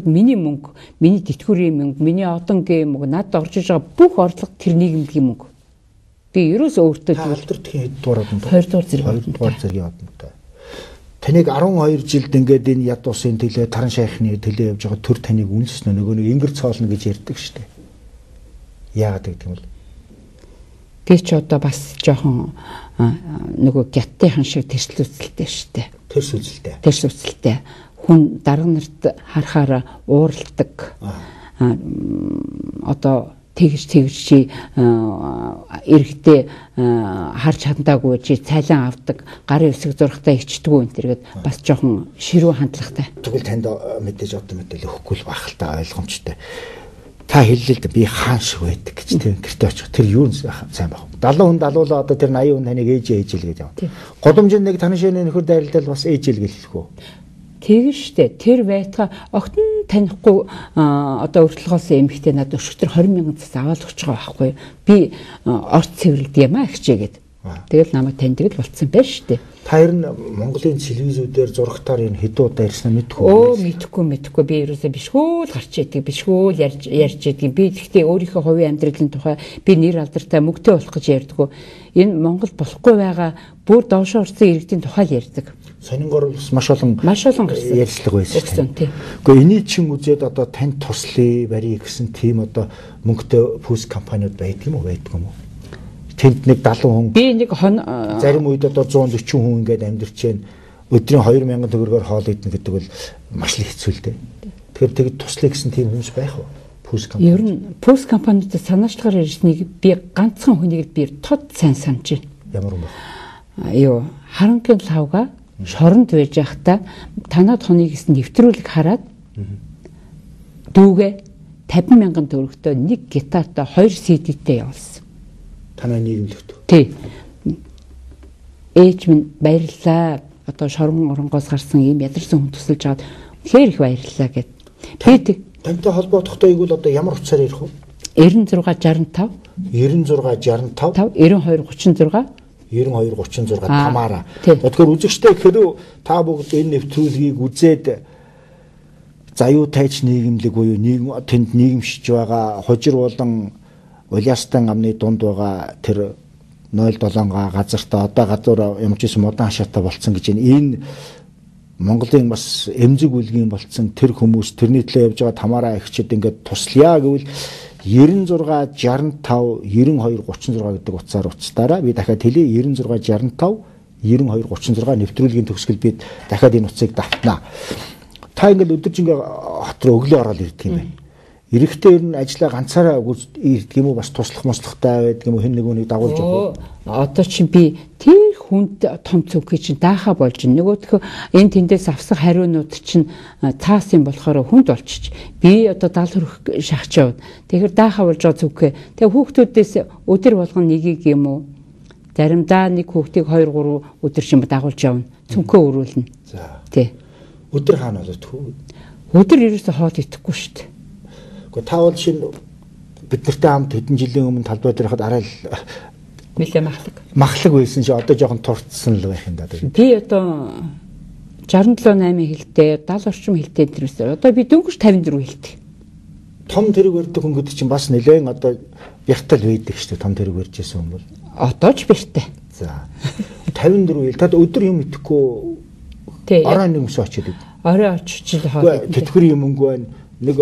Миний мөнгө, миний тэтгэврийн мөнгө, миний одонгийн мөнгө, надад орж иж байгаа бүх орлого тэр нийгэмдгийн мөнгө. Би ерөөсөө өөртөө алдардхийн хэд дугаар одон 2 дугаар зэрэг 2 дугаар зэргийн одонтой. Таныг 12 жилд ингээд энэ яд усын төлөө таран шайхны төлөө явж байгаа төр таныг үнэлсэн нөгөө нэг ингэр цоолно гэж ярьдаг штэ. Яагаад гэдэг юм бол би ч одоо бас жоохон нөгөө гяттайхан шиг тэрслүүлэлтэй штэ. Тэрс үзэлтэй. Тэрс үзэлтэй. Хүн дарга нарт харахаараа ууралдаг. Одоо тэгж чи эрэгтэй харж хандаагүй чи цайлан авдаг, гарын өсөг зургатаа ичдэггүй энэ төргээд бас жоохон ширүү хандлагатай. Тэгвэл танд мэдээж одоо мэдээлэл өгөхгүй л байх л та ойлгомжтой. Та хэллээ л би хаан шиг байдаг гэж тийм гэртээ очих. Тэр юу сайн байх вэ? 70 хүн далуулаа одоо тэр 80 хүн таныг ээж л гэж яваа. Годомжинд нэг таны шинэ нөхөр дайралтал бас ээж л гэлэх үү? Тэгэн штэ тэр байтга огтон танихгүй одоо өртөлгөөсөн эмэгтэй надад өшөктөр 20,000 цас аваад өгч байгаа байхгүй. Би орц цэвэрлэдэг юм гэхчээгээд. Тэгэл намайг таньдаг л болцсон байж штэ. Та ер нь Монголын телевизүүдээр зурагтаар энэ хэд удаа ирсэн мэдгүй. Мэдхгүй би ерөөсөө бишгүүл гарч идэг, бишгүүл ярьж идэг. Би гэхдээ өөрийнхөө хувийн амьдралын тухай би нэр алдартай мөнгөтэй болох гэж ярьдаггүй. Энэ Монгол болохгүй байгаа бүр доошоо орсон иргэдийн тухай ярьдаг. Сонингор маш олон ярьцлага байсан тийм. Гэхдээ энийг чин үзээд одоо танд туслая барья гэсэн тийм одоо мөнгөтэй пүүс компаниуд байдаг юм уу байдгүй юм уу? Тэнд нэг 70 хүн би нэг зарим үед одоо 140 хүн ингээд амьдарч байна. Өдрийн 2,000 төгрөгөөр хоол идэх гэдэг бол маш л хэцүү л дээ. Тэгэхээр туслая гэсэн тийм хүмүүс байх уу? Пүүс компани. Ер нь пүүс компаниудад санаачлагаар ирснийг би ганцхан хүнийг би тод сайн санаж байна. Ямар хүн бэ? Харангийн лавга шоронд байж байхдаа танаад хоныг гэсэн нэвтрүүлэг хараад дүүгээ 50,000 төгрөгтөө нэг гитартай 2 CD-тэй явуулсан. Танай нийгэмлэгт. Тий. Ээж минь баярлалаа. Одоо шорон оронгоос гарсан ийм ядарсан хүн тусалж аваад үнэхээр их баярлалаа гэд. Би тантай холбогдохдоо игэл одоо ямар утсаар ирэх вэ? 9665 9665 9236 9236 тамаараа. Тэгэхээр үзэгчтэй гэхээр та бүгд энэ нэвтрүүлгийг үзээд заюу тайч нийгэмлэг буюу тэнд нийгэмшиж байгаа хожир болон Улаастан амны дунд байгаа тэр 07 газартаа одоо газар ямар ч юм удаан хашаатай болцсон гэж энэ Монголын бас эмзэг үлгийн болцсон тэр хүмүүс тэрний төлөө явж байгаа тамаараа ихчид ингээд туслая гэвэл 9665 9236 гэдэг утсаар уцтаараа би дахиад хэлье 9665 9236 нэвтрүүлгийн төгсгөл би дахиад энэ утсыг давтнаа. Та ингээд өдөржингөө хот руу өглөө ороод ирдэг юм байна. Эрэхтэй ер нь ажлаа ганцаараа ирдэг юм уу бас туслах мослохтай байдаг юм уу хэн нэгөөнийг дагуулж явах уу? Одоо чинь би тэр хүнд том цөвхий чинь даахаа болж нөгөөх энэ тэндээс авсах хариунууд чинь цаас юм болохоор хүнд болчих. Би одоо 70 хүрэх шахаж явна. Тэгэхээр даахаа болж байгаа цөвхий. Тэгээ хүүхдүүдээс өдөр болгон нэгийг юм уу? Заримдаа нэг хүүхдийг 2 3 өдөр чинь дагуулж явна. Цүнхөө өрүүлнэ. За. Тий. Өдөр хаана болоод хөө? Өдөр ерөөсө хоол идэхгүй шүү дээ. Гэхдээ та бол шинэ бид нартай хамт хэдэн жилийн өмнө талбай дээр хад арай л нэлээ махлаг байсан чи одоо жоохон турцсан л байх юм да. Би одоо 67-8 хэлтэй 70 орчим хэлтэй дээрээс одоо би дөнгөж 54 хэлтэй. Том тэрэг барьдаг хүн гэдэг чинь бас нэлээд одоо бяртал байдаг шүү дээ том тэрэг барьж байсан хүн бол. Одоо ч бэртэй. За 54 хэл тад өдөр юм идэхгүй. Тий. Орой нэг өсөө очиод. Орой очиж л хоол. Тэтгэврийн мөнгө байна. Нэг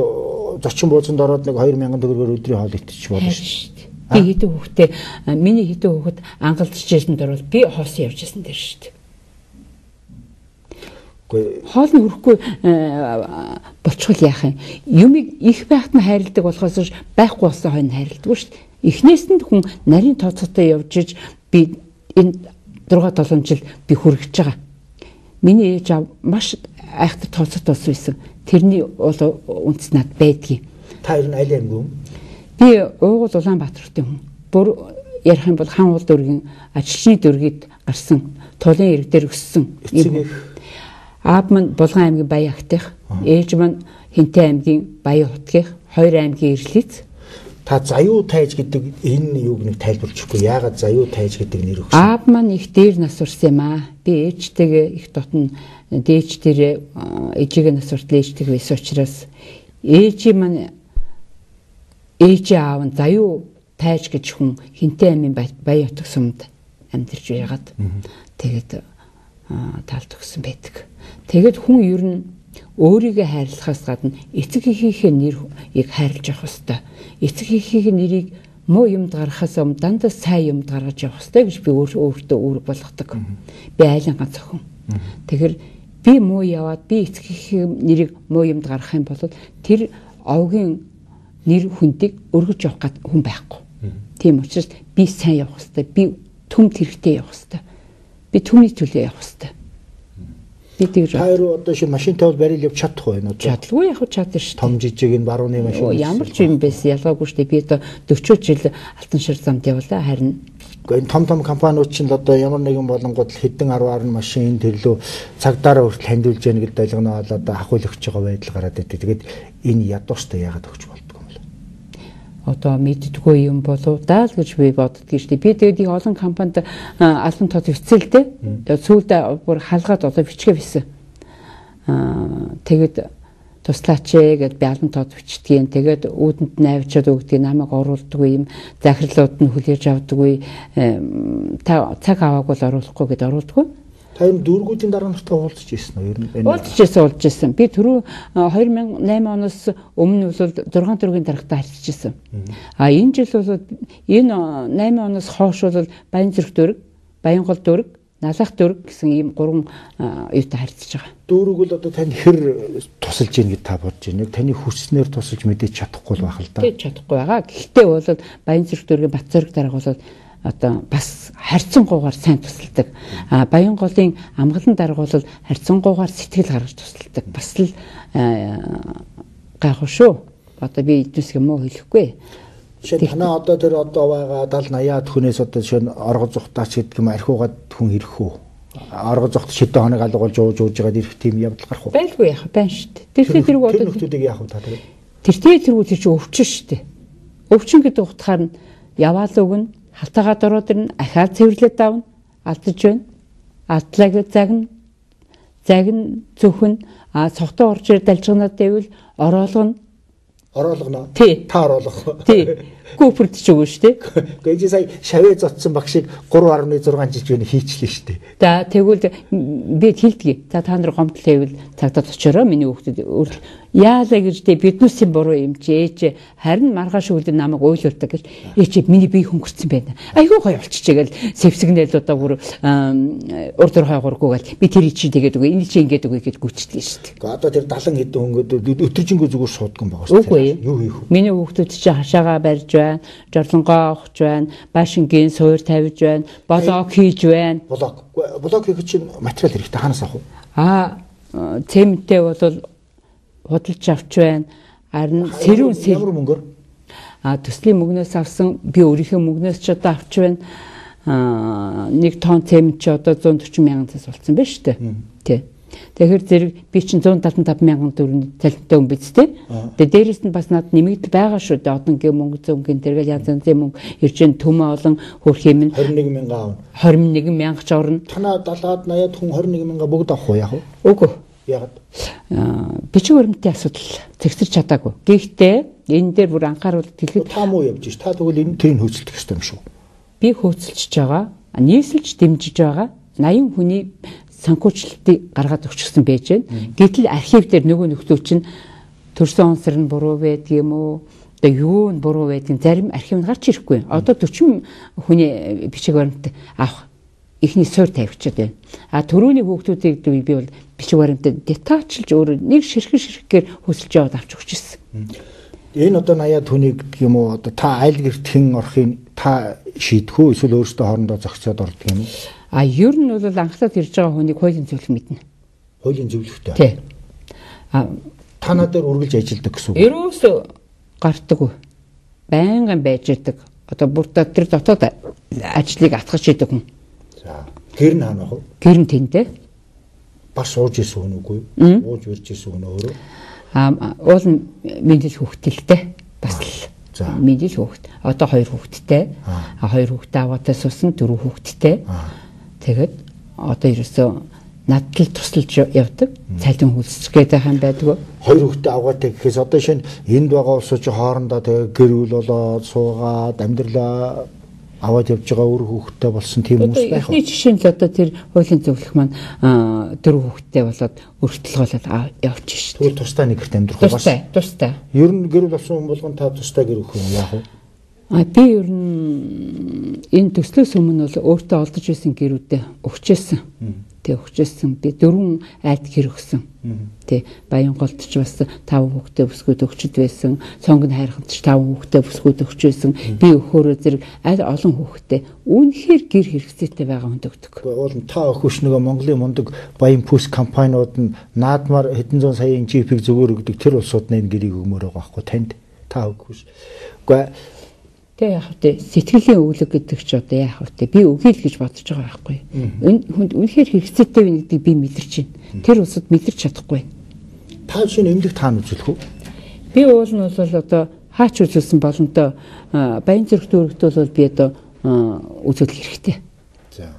зочин бууцанд ороод нэг 2,000 төгрөгөөр өдрийн хоол идчих болно шүү дээ. Би хэдэн хүүхдээ миний хэдэн хүүхэд ангалдж ирсэн дөрвөл би хоосон явж ирсэн дээр шүү дээ. Хоол нь хөрөхгүй болчихвол яах юм? Юмыг их байхад нь хайрладаг болохоос байхгүй болсон хойно хайрладаг шүү дээ. Эхнээс нь хүн нарийн тооцоотой явж иж би энэ 6-7 жил би хүрэж байгаа. Миний ээж маш айхтар тооцоотой байсан. Тэрний бол үндэс над байдгийг. Та ер нь аль аймаг юм? Би Уугуул Улаанбаатарын хүн. Бүр ярих юм бол хаан уул дөргийн ажилчны дөргид гарсан тулын ирэг дээр өссөн. Аав маань Булган аймгийн Баян агтных, ээж маань Хинтээ аймгийн Баян хутгийнх, хоёр аймгийн Ирлиц. Та заюу тайж гэдэг энэ юуг нэг тайлбарлаж өгөхгүй. Яагаад заюу тайж гэдэг нэр өгсөн? Аав маань их дээр нас урсан юм аа. Би ээжтэйгээ их дотн дээж дээр ээжигээ нас уртал ээжтэйг байсан учраас ээжийн маань ээж аав нь заюу тайж гэж хүн хинтээ амын Баян утга сумд амьдарч байгаад тэгээд талд өгсөн байдаг. Тэгээд хүн ер нь өөрийгөө хайрлахаас гадна эцэг эхийнхээ нэрийг хайрлаж явах хэрэгтэй. Эцэг эхийнхээ нэрийг муу юмд гаргахаас өмнө дандаа сайн юмд гаргаж явах хэрэгтэй гэж би өөртөө үүрэг болгодог. Би айлын ганц охин. Тэгэхээр би муу яваад би эцэг эхийнхээ нэрийг муу юмд гаргах юм бол тэр овгийн нэр хүндийг өргөж явах гад хүн байхгүй. Тийм учраас би сайн явах хэрэгтэй. Би түмд хэрэгтэй явах хэрэгтэй. Би түмний төлөө явах хэрэгтэй. Би тэгж хайр одоо шинэ машинтай бол барил явж чадах байх нь. Чадлагүй яг чадна шүү. Том жижиг энэ барууны машин. Ямар ч юм байсан ялгаагүй шүү дээ. Би одоо 40 жил алтан шир замд явлаа харин. Энэ том компаниуд чинь одоо ямар нэгэн болонгууд хэдэн 10 машин тэрлүү цагдаараа хүртэл хандуулж яах гэдэг байлгана бол одоо ахуйл өгч байгаа байдал гараад идэв. Тэгээд энэ ядуустай яагаад өгч болдгоо юм бэ? Одоо мэддэггүй юм болов даа л гэж би боддгийн шүү дээ. Би тэгээд их олон компанид албан тод эцэлдээ. Тэгээд сүүлдээ бүр халгаад одоо бичгээ бисэн. Тэгээд туслаач гэд би албан тод бичдгийн. Тэгээд үүдэнд найвчаад өгдөг намайг оруулдаггүй юм. Захирлууд нь хүлээж авдаггүй. Та цаг аваагүй л оруулахгүй гэд оруулдаггүй. Та энэ дүүргүүдийн дараа нартаа уулзж ирсэн үү? Ер нь уулзж ирсэн. Би түрүү 2008 оноос өмнө бол 6 дөрвийн дарагтаа харьцаж ирсэн. Энэ жил бол энэ 8 оноос хойш бол Баян зүрх дүүрэг, Баянгол дүүрэг, Налах дүүрэг гэсэн ийм 3 юутай харьцаж байгаа. Дүүрэг бол одоо тань хэр тусалж ийн гэж та бодож байна. Таны хүснээр тусалж мэдээж чадахгүй л байх л да. Мэдээж чадахгүй байгаа. Гэхдээ бол Баян зүрх дүүргийн Бат зэрэг дарга бол одоо бас харьцангуйгаар сайн тусалдаг. Баянголын амгалан дарга бол харьцангуйгаар сэтгэл гаргаж тусалдаг. Бас л гайхав шүү. Одоо би эднэс юм уу хэлэхгүй. Жишээ танаа одоо тэр одоо байгаа 70-80-аад хүнээс одоо жишээ нь орго зүхтаач гэдэг юм архиугаад хүн ирэх үү? Орго зүхт шидэ хоног алгуулж ууж байгаад ирэх тийм явдал гарах уу? Байлгүй яах байна шүү дээ. Тэр нөхдүүдийг яах вэ та тэр? Тэр чинь өвчин шүү дээ. Өвчин гэдэг утгаар нь яваал өгнө, халтаагаад ороод ирнэ, ахаад цэвэрлээд авна, алдаж байна. Алдлаг загна зөвхөн цогтоо орж ир далжганаад байвал ороолгоно. Ороолгоно. Та ороолгох. Тий. Күүперд ч үгүй шүү дээ. Гэхдээ сая шавээ зодсон багшийг 3.6 жижиг хийчлээ шүү дээ. За тэгвэл би хэлдгий. За та нар гомдол хийвэл цагдаад очороо миний хүүхдэд яалаа гэж биднүүсийн буруу юм чи ээж харин маргааш үлдэн намайг уйлуулдаг гэж ээж миний бие хөнгөрцөн байна. Айгүй гоё болчихжээ гэл сэвсэгнэлүүдээ бүр урд хойгооргүй гэл би тэр чи тэгээд үгүй энэ чи ингээд үгүй гэж гүчдэг шүү дээ. Гэхдээ одоо тэр 70 хэдэн хөнгөд өтөржингөө зүгээр шуудган байгаа шүү дээ. Юу хийх вэ? Миний хүүхдүүд чи хашаага барьж байна, жорлонгоо авах байна, башингийн суур тавьж байна, блок хийж байна. Блок хийх чинь материал хэрэгтэй хаанаас авах вэ? Цементтэй бол худалж авч байна. Харин сэрүүн ямар мөнгөөр? Төслийн мөнгнөөс авсан, би өөрийнхөө мөнгнөөс ч одоо авч байна. 1 тонн цемент ч одоо 140 мянган цас болсон байна шүү дээ. Тий. Тэгэхээр зэрэг би чинь 175 мянган төгрөгийн цалинтай хүн биз дээ. Тэгээ дээрэс нь бас надад нэмэгдэл байгаа шүү дээ. Одонгийн мөнгө зөнгөн тэргээл янз янзын мөнгө ирж ин төмөө олон хөрх юм. 21 мянга авна. 21 мянга ч орно. Танаа 70-аад 80-аад хүн 21 мянга бүгд авах уу яах вэ? Үгүй. Яагаад? Бичиг баримтын асуудал зэгсэрч чадаагүй. Гэхдээ энэ дээр бүр анхааруул дэлгэд та муу явж ш. Та тэгвэл энэ тэрийг хөөцөлдөх ёстой юм шүү. Би хөөцөлж байгаа. Нийслэлж дэмжиж байгаа. 80 хүний санхүүжилтийг гаргаад өгчихсөн байж байна. Гэтэл архив дээр нөгөө нөхдөө чинь төрсөн онцор нь буруу байдаг юм уу? Одоо юу нь буруу байдгийг зарим архив нь гарч ирэхгүй. Одоо 40 хүний бичиг баримт авах ихний суур тавьчихад байна. Төрөүний хүүхдүүдийг би бол бичиг баримтад детачлж өөр нэг ширхгээр хөсөлж яваад авч өгч ирсэн. Энэ одоо 80-аад хүнийг гэх юм уу одоо та айл гэрт хэн орохыг та шийдэх үү эсвэл өөрөөсөө хоорондоо зохицоод ордог юм уу? Ер нь бол анхлаад ирж байгаа хүнийг хуулийн зөвлөх мэднэ. Хуулийн зөвлөхтэй. Тий. Танаа дээр үргэлж ажилладаг гэсэн үг. Ерөөсөө гартдаг уу? Байнгын байж идэг. Одоо бүр тэр дотоод ажлыг атгах идэг хүн. За. Гэр нь хаана вэ? Гэр нь тэнтэй. Бас сууж исэн хүн үгүй юу? Ууж ирж исэн хүн өөрөө. Уул мэндэл хөвгтөлтэй бас л. Миний л хүүхэд. Одоо 2 хүүхэдтэй. 2 хүүхдээ аваатай сусан 4 хүүхэдтэй. Тэгээд одоо ерөөсөө надад л тусалж явдаг. Цалин хөлсөж гээд байх юм байдгүй. 2 хүүхдээ аваатай гэхээс одоо шинэ энд байгаа улсууд хоорондоо тэгээ гэр бүл болоод суугаад амьдралаа аваад явж байгаа өөр хүүхдтэй болсон тийм хүмүүс байх уу? Эхний жишээ нь л одоо тэр хуулийн зөвлөх маань 4 хүүхдтэй болоод өртөлгөөлөд явж шүү. Тэгвэл тусдаа нэг гэрт амьдрах уу? Тусдаа. Ер нь гэр бүл болсон хүн болгон та тусдаа гэр өгөх юм яах вэ? Би ер нь энэ төслөөс өмнө бол өөртөө олдож байсан гэрүүдэд өгчээсэн. Тэг өгчээсэн. Би 4 айд гэр өгсөн. Тэг Баянголд ч бас 5 хүүхдээ бүсгүүд өгчөд байсан. Сонгон хайрханд ч 5 хүүхдээ бүсгүүд өгчээсэн. Би өхөөрөө зэрэг аль олон хүүхдээ үнэхээр гэр хэрэгцээтэй байгаа хүнд өгдөг. Уул та өхөш нөгөө Монголын мундаг Баян Пүс компаниуд нь наадмаар хэдэн зуун саяын жипийг зөвөр өгдөг тэр улсууд нь энэ гэрийг өгмөр байгаа байхгүй танд та өхөш. Гэхдээ тэг яах вэ? Сэтгэлийн өвлөг гэдэг ч одоо яах вэ? Би өгье л гэж бодож байгаа байхгүй. Энэ хүнд үнэхээр хэрэгцээтэй вэ гэдгийг би мэдэрч байна. Тэр улсад мэдэрч чадахгүй байна. Та шинэ эмнэлэг таана үзүүлэх үү? Би уул нь бол одоо хаач үзүүлсэн боломжтой Баян зэрэг дүүрэгт бол би одоо үзүүлэх хэрэгтэй. За.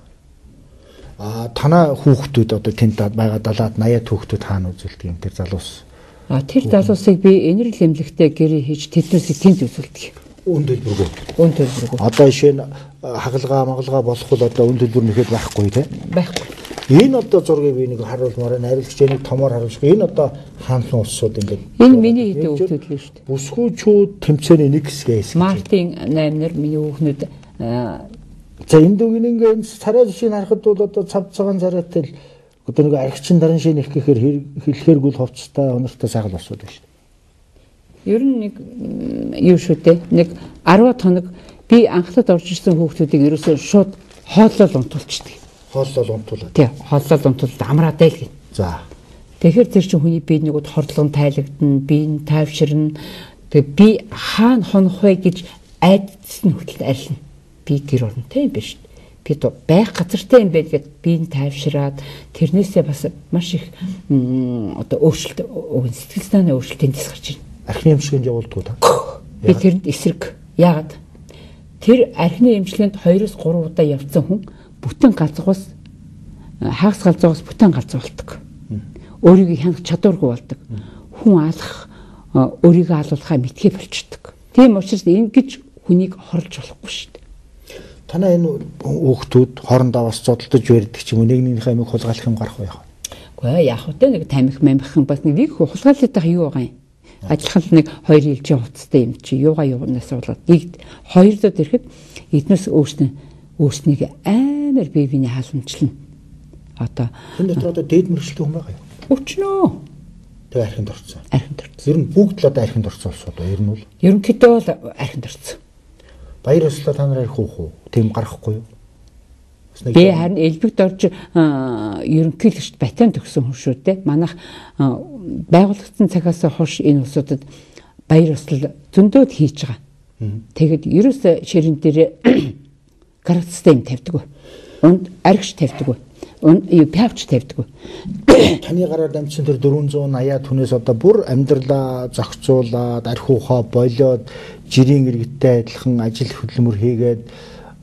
Танаа хүүхдүүд одоо тэнд байгаа 70-80 хүүхдүүд таана үзүүлдэг юм тэр залуус. Тэр залуусыг би энэрл эмнэлэгтээ гэрээ хийж тэднээс тэнд үзүүлдэг. Үн төлбөргүй. Одоо жишээ нь хагалгаа болох бол одоо үн төлбөр нэхэд байхгүй тий? Байхгүй. Энэ одоо зургийг би нэг харуулмаар найруулагч нэг томоор харуулж. Энэ одоо хаанлын улсууд ингээд. Энэ миний хэдийн хүүхдүүд л шүү дээ. Бүсгүүчүүд тэмцээний нэг хэсгээс. Мартин 8-нэр миний хүүхнүүд за энэ дүг ингээд царай жишээ харахад бол одоо цав цагаан царайтай л одоо нэг архичин дарын шиг их гэхээр хэлэхэргүй хувцастай онортой сайхан босоод байна шүү. Ер нь нэг юу шүү дээ. Нэг 10 хоног би анхлаад орж ирсэн хүүхдүүдийг ерөөсөө шууд хооллол унтуулчихдаг. Хооллол унтуулаад. Тий, хооллол унтуулаад амраадай л гин. За. Тэгэхээр тэр чинь хүний бие нэгүүд хордлон тайлагдана, биеийн тайвширна. Тэгээ би хаана хонох вэ гэж айдсан хөтөлд арилна. Би гэр оронтой юм биш шүү дээ. Би байх газартай юм байл гэд биеийн тайвшираад тэрнээсээ бас маш их одоо өөрчлөлт сэтгэл санааны өөрчлөлт эндээс гарч ирнэ. Архины эмчилгээнд явуулдаг та. Би тэрэнд эсрэг. Яагаад? Тэр архины эмчилгээнд 2-3 удаа явсан хүн бүтэн галзуус хагас галзуус бүтэн галзуу болдог. Өөрийгөө хянах чадваргүй болдог. Хүн алах өөрийгөө алуулахаа мэдхээ болчдөг. Тийм учраас ингэж хүнийг хорлж болохгүй шүү дээ. Танаа энэ хүүхдүүд хоорондоо бас зодтолдож барьдаг ч юм уу нэгнийхээ амиг хулгайлах юм гарах байх. Үгүй яах вэ? Нэг тамхи мамхин бас нэг хулгайлаад байгаа юу байгаа юм? Адилхан нэг 2 жилийн хугацаатай юм чи юунаас болоод нэг 2 доод ирэхэд эднээс өөрснийг амар бивиний халамжлна. Одоо энэ дотор одоо дээд мөрөглөлтөө хүн байгаа юу? Өчнөө. Тэгээ архинд орцсон. Архинд орцсон. Ер нь бүгд л одоо архинд орцсон улсууд ба ер нь бол. Ерөнхийдөө л архинд орцсон. Баяр ёслол та нарыг хүүх үү? Тийм гарахгүй юу? Би харин элбэгт орж ерөнхийлөгчд батан төгсөн хүн шүү дээ. Манайх байгуулагдсан цагаас хойш энэ улсуудад баяр ёслол зөндөөд хийж байгаа. Тэгэд ерөөсө ширэн дээр гарах систем тавьдаг. Унд аргич тавьдаг. Пявч тавьдаг. Таны гараар дамжсан тэр 480 түнээс одоо бүр амьдралаа зохицуулаад архи ухаа болоод жирийн иргэдтэй адилхан ажил хөдөлмөр хийгээд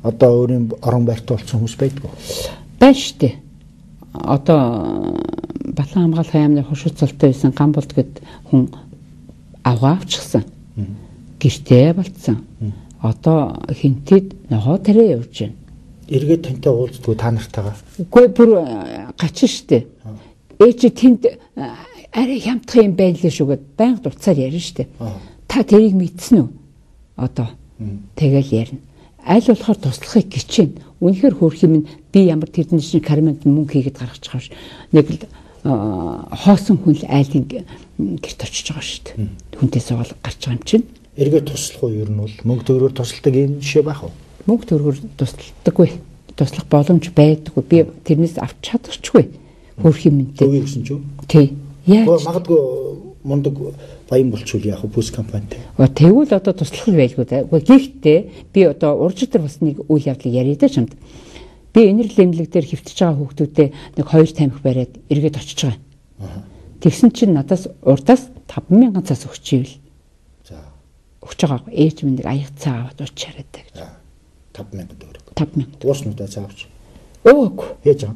одоо өөрийн орон байрт болсон хүмүүс байдгүй. Байна шүү дээ. Одоо Батлан хамгаалахын яамны хошууд цолтой байсан Гамболд гэд хүн авгаа авчихсан. Гэртээ болцсон. Одоо хинтэд ногоо тарай явж байна. Эргээд тантай уулздгүй та нартайгаа. Үгүй бүр гачин шүү дээ. Ээж тэнд арай хямдах юм байлээ шүүгээд байнга дуцаар ярина шүү дээ. Та тэрийг мэдсэн үү? Одоо тэгэл ярина. Аль болохоор туслахыг гिचээн. Үнэхээр хөөрх юм би ямар тэрний чинь кармент мөнгө хийгээд гаргаж байгаа ш. Нэг л хоосон хүн л айлын гэрт очиж байгаа шүү дээ. Хүнтэй суугаад гарч байгаа юм чинь. Эргээд туслах уу ер нь бол мөнгө төгрөгөөр тусалдаг юм жишээ байх уу? Мөнгө төгрөгөөр тусалдаггүй. Туслах боломж байдаггүй. Би тэрнээс авч чадчихгүй. Хөөрх юм нэ. Үгүй гэсэн ч үү? Тий. Яаж? Магадгүй мундаг баян болчихвол яах вэ бүс компанитай. Тэгвэл одоо туслах нь байлгүй да. Гэхдээ би одоо уржтар бас нэг үйл явдлыг яриа даа чамд. Би энерл эмнэлэг дээр хөвтөж байгаа хүүхдүүдэд нэг 2 тамхи бариад эргээд очиж байгаа. Тэгсэн чинь надаас урдаас 5,000 цаас өгч ивэл. За. өгч байгаа. Ээж минь нэг аяг цаа аваад уучаарай гэж. 5000 төгрөг. 5000. Ууснуудаа цаавч. Өөг. Яаж аа?